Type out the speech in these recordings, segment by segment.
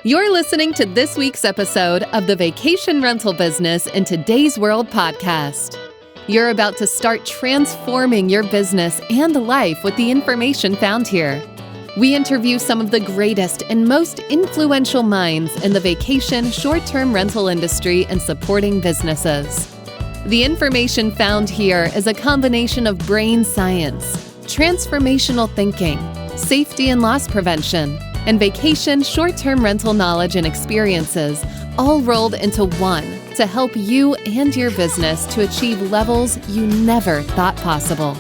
You're listening to this week's episode of the Vacation Rental Business in Today's World podcast. You're about to start transforming your business and life with the information found here. We interview some of the greatest and most influential minds in the vacation short-term rental industry and supporting businesses. The information found here is a combination of brain science, transformational thinking, safety and loss prevention, and vacation short-term rental knowledge and experiences, all rolled into one to help you and your business to achieve levels you never thought possible.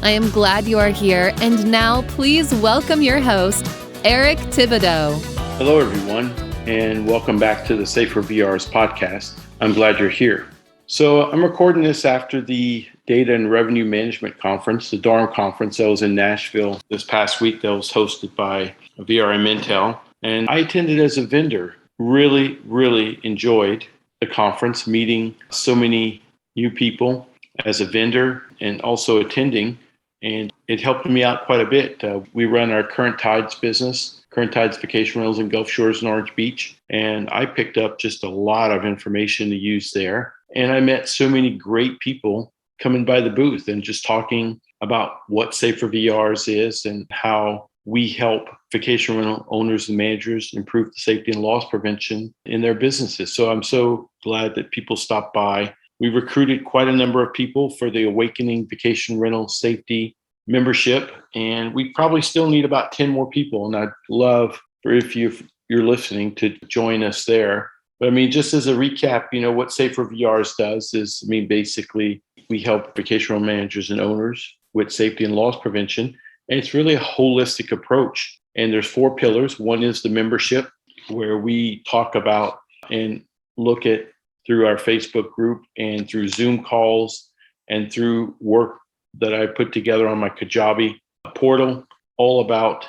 I am glad you are here, and now please welcome your host, Eric Thibodeaux. Hello, everyone, and welcome back to the Safer VRS podcast. I'm glad you're here. So I'm recording this after the Data and Revenue Management Conference, the DARM conference that was in Nashville this past week that was hosted by VRM Intel. And I attended as a vendor. Really enjoyed the conference, meeting so many new people as a vendor and also attending. And it helped me out quite a bit. We run our Current Tides business, Current Tides Vacation Rentals in Gulf Shores and Orange Beach. And I picked up just a lot of information to use there. And I met so many great people coming by the booth and just talking about what Safer VRS is and how we help vacation rental owners and managers improve the safety and loss prevention in their businesses. So I'm so glad that people stopped by. We recruited quite a number of people for the Awakening Vacation Rental Safety membership, and we probably still need about 10 more people. And I'd love for if you're listening to join us there. But just as a recap, what Safer VRS does is, basically we help vacation rental managers and owners with safety and loss prevention. And it's really a holistic approach. And there's 4 pillars. One is the membership, where we talk about and look at through our Facebook group and through Zoom calls and through work that I put together on my Kajabi portal, all about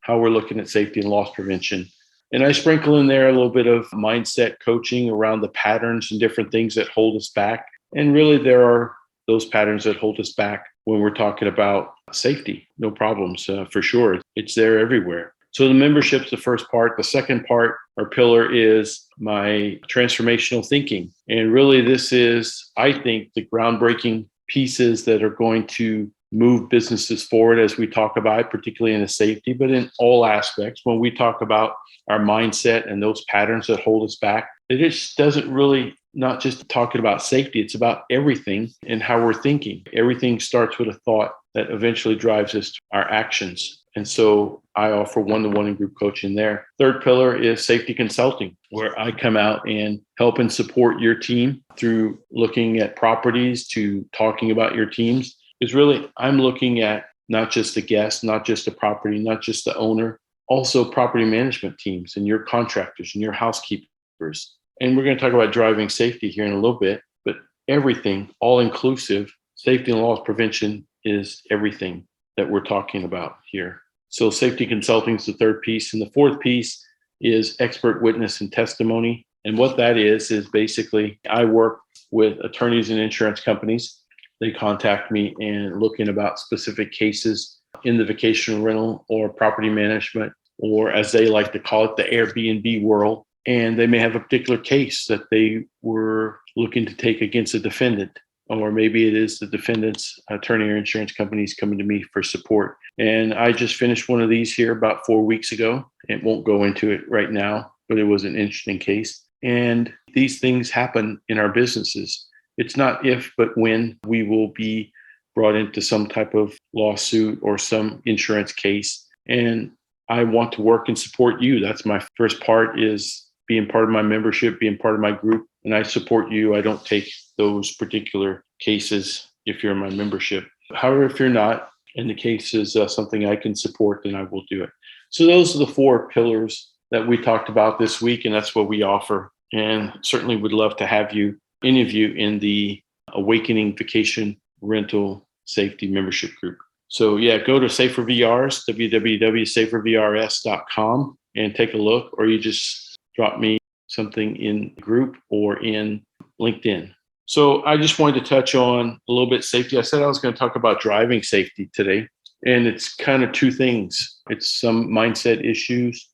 how we're looking at safety and loss prevention. And I sprinkle in there a little bit of mindset coaching around the patterns and different things that hold us back. And really, there are those patterns that hold us back when we're talking about safety. No problems, for sure. It's there everywhere. So the membership's the first part. The second part or pillar is my transformational thinking. And really, this is, I think, the groundbreaking pieces that are going to move businesses forward as we talk about, particularly in the safety, but in all aspects. When we talk about our mindset and those patterns that hold us back, it just doesn't really, not just talking about safety, it's about everything and how we're thinking. Everything starts with a thought that eventually drives us to our actions. And so I offer one-to-one and group coaching there. Third pillar is safety consulting, where I come out and help and support your team through looking at properties to talking about your teams. Is really, I'm looking at not just the guest, not just the property, not just the owner, also property management teams and your contractors and your housekeepers. And we're going to talk about driving safety here in a little bit, but everything, all inclusive, safety and loss prevention is everything that we're talking about here. So safety consulting is the third piece. And the fourth piece is expert witness and testimony. And what that is basically I work with attorneys and insurance companies. They contact me and looking about specific cases in the vacation rental or property management, or as they like to call it, the Airbnb world. And they may have a particular case that they were looking to take against a defendant, or maybe it is the defendant's attorney or insurance companies coming to me for support. And I just finished one of these here about 4 weeks ago. It won't go into it right now, but it was an interesting case. And these things happen in our businesses. It's not if, but when we will be brought into some type of lawsuit or some insurance case. And I want to work and support you. That's my first part, is being part of my membership, being part of my group. And I support you. I don't take those particular cases if you're in my membership. However, if you're not, and the case is something I can support, then I will do it. So those are the 4 pillars that we talked about this week, and that's what we offer. And certainly would love to have you, any of you, in the Awakening Vacation Rental Safety membership group. So go to Safer VRS, www.safervrs.com, and take a look, or you just drop me something in group or in LinkedIn. So I just wanted to touch on a little bit safety. I said I was going to talk about driving safety today, and it's kind of 2 things. It's some mindset issues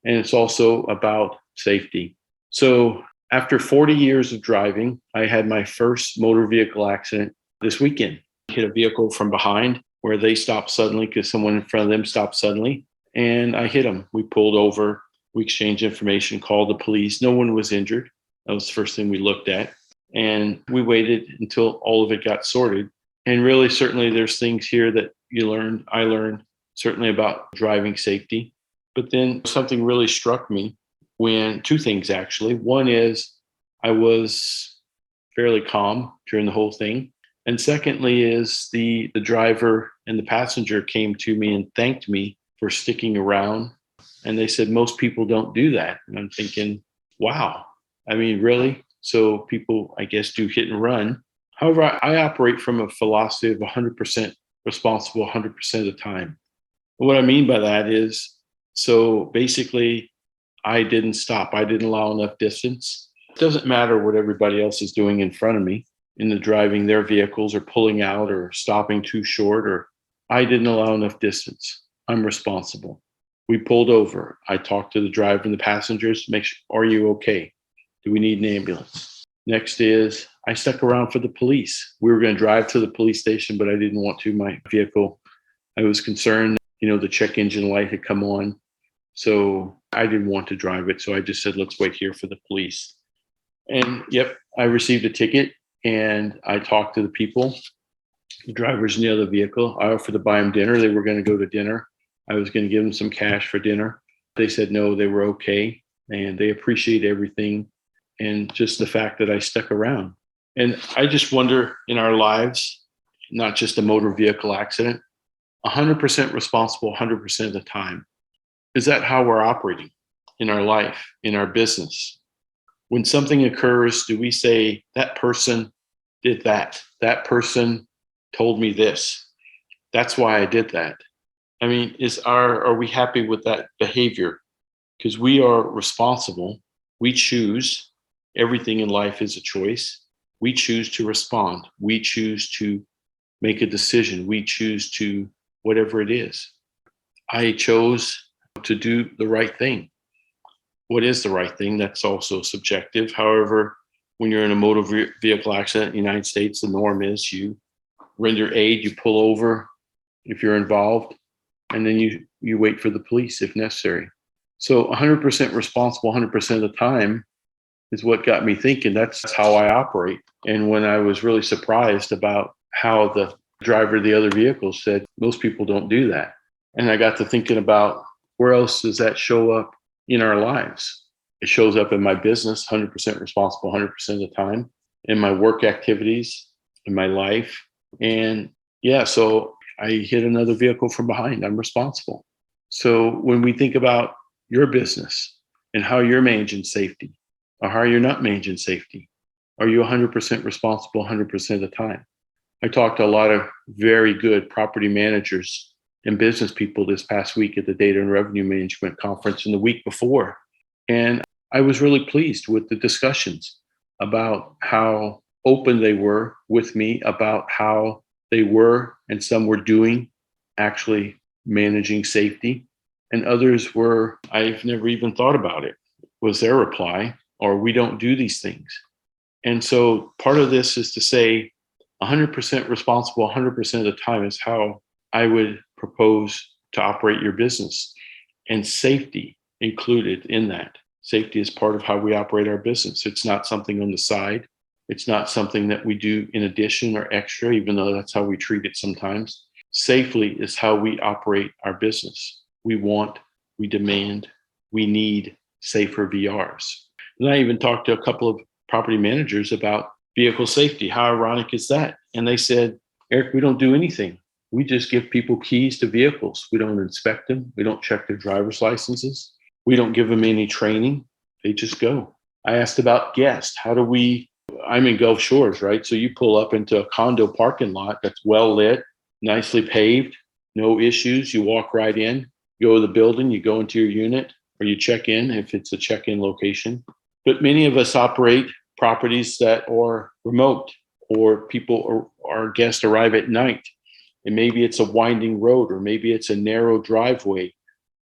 and it's also about safety. So after 40 years of driving, I had my first motor vehicle accident this weekend. I hit a vehicle from behind where they stopped suddenly because someone in front of them stopped suddenly, and I hit them. We pulled over, we exchanged information, called the police. No one was injured. That was the first thing we looked at. And we waited until all of it got sorted. And really, certainly there's things here that I learned certainly about driving safety. But then something really struck me two things actually. One is I was fairly calm during the whole thing. And secondly is the driver and the passenger came to me and thanked me for sticking around. And they said, most people don't do that. And I'm thinking, wow, I mean, really? So people, I guess, do hit and run. However, I operate from a philosophy of 100% responsible 100% of the time. What I mean by that is, so basically, I didn't stop. I didn't allow enough distance. It doesn't matter what everybody else is doing in front of me in the driving their vehicles or pulling out or stopping too short, or I didn't allow enough distance. I'm responsible. We pulled over. I talked to the driver and the passengers, make sure, are you okay? Do we need an ambulance? Next is I stuck around for the police. We were going to drive to the police station, but I didn't want to. My vehicle, I was concerned, the check engine light had come on. So I didn't want to drive it. So I just said, let's wait here for the police. And yep, I received a ticket and I talked to the people, the drivers in the other vehicle. I offered to buy them dinner. They were going to go to dinner. I was going to give them some cash for dinner. They said no, they were okay. And they appreciate everything. And just the fact that I stuck around. And I just wonder in our lives, not just a motor vehicle accident, 100% responsible 100% of the time. Is that how we're operating in our life, in our business? When something occurs, do we say, that person did that? That person told me this. That's why I did that. I mean, are we happy with that behavior? Because we are responsible. We choose. Everything in life is a choice. We choose to respond. We choose to make a decision. We choose to whatever it is. I chose to do the right thing. What is the right thing? That's also subjective. However, when you're in a motor vehicle accident in the United States, the norm is you render aid, you pull over if you're involved, and then you wait for the police if necessary. So 100% responsible 100% of the time is what got me thinking that's how I operate. And when I was really surprised about how the driver of the other vehicle said, most people don't do that. And I got to thinking about where else does that show up in our lives? It shows up in my business, 100% responsible 100% of the time, in my work activities, in my life. And so I hit another vehicle from behind. I'm responsible. So when we think about your business and how you're managing safety or how you're not managing safety, are you 100% responsible 100% of the time? I talked to a lot of very good property managers and business people this past week at the Data and Revenue Management Conference and the week before. And I was really pleased with the discussions about how open they were with me about how they were, and some were doing, actually managing safety. And others were, I've never even thought about it, was their reply, or we don't do these things. And so part of this is to say 100% responsible 100% of the time is how I would propose to operate your business, and safety included in that. Safety is part of how we operate our business. It's not something on the side. It's not something that we do in addition or extra, even though that's how we treat it sometimes. Safely is how we operate our business. We want, we demand, we need safer VRs. And I even talked to a couple of property managers about vehicle safety. How ironic is that? And they said, Eric, we don't do anything. We just give people keys to vehicles. We don't inspect them. We don't check their driver's licenses. We don't give them any training. They just go. I asked about guests. I'm in Gulf Shores, right? So you pull up into a condo parking lot that's well lit, nicely paved, no issues. You walk right in, go to the building, you go into your unit, or you check in if it's a check-in location. But many of us operate properties that are remote, or our guests arrive at night. And maybe it's a winding road, or maybe it's a narrow driveway,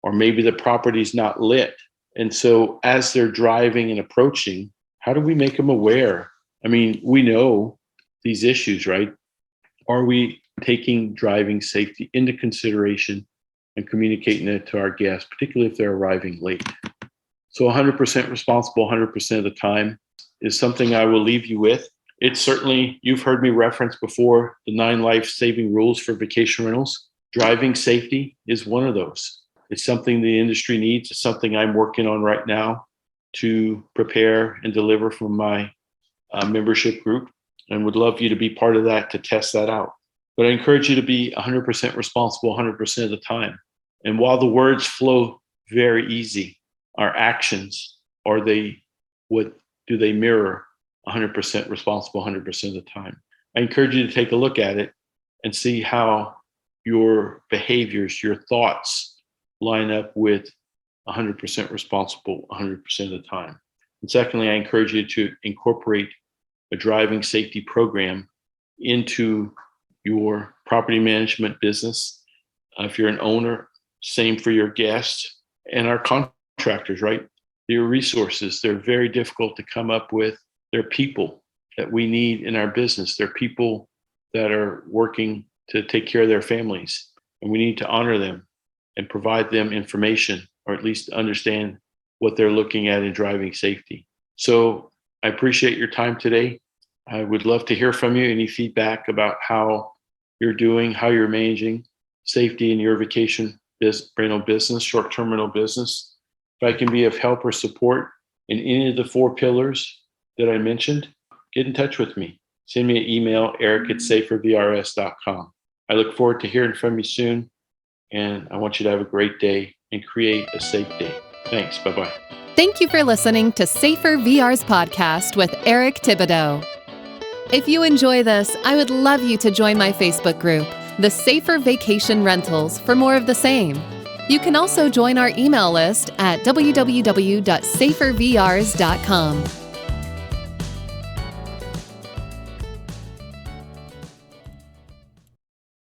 or maybe the property's not lit. And so as they're driving and approaching, how do we make them aware? I mean, we know these issues, right? Are we taking driving safety into consideration and communicating it to our guests, particularly if they're arriving late? So 100% responsible 100% of the time is something I will leave you with. It's certainly, you've heard me reference before, the 9 life-saving rules for vacation rentals. Driving safety is one of those. It's something the industry needs. It's something I'm working on right now to prepare and deliver from my membership group, and would love you to be part of that to test that out. But I encourage you to be 100% responsible 100% of the time. And while the words flow very easy, our actions, do they mirror 100% responsible 100% of the time? I encourage you to take a look at it and see how your behaviors, your thoughts line up with 100% responsible 100% of the time. And secondly, I encourage you to incorporate a driving safety program into your property management business. If you're an owner, same for your guests and our contractors, right? Your resources, they're very difficult to come up with. They're people that we need in our business. They're people that are working to take care of their families, and we need to honor them and provide them information, or at least understand what they're looking at in driving safety. So I appreciate your time today. I would love to hear from you, any feedback about how you're doing, how you're managing safety in your vacation rental business, short-term rental business. If I can be of help or support in any of the 4 pillars that I mentioned, get in touch with me. Send me an email, eric@safervrs.com. I look forward to hearing from you soon, and I want you to have a great day and create a safe day. Thanks. Bye-bye. Thank you for listening to Safer VR's podcast with Eric Thibodeaux. If you enjoy this, I would love you to join my Facebook group, The Safer Vacation Rentals, for more of the same. You can also join our email list at www.safervrs.com.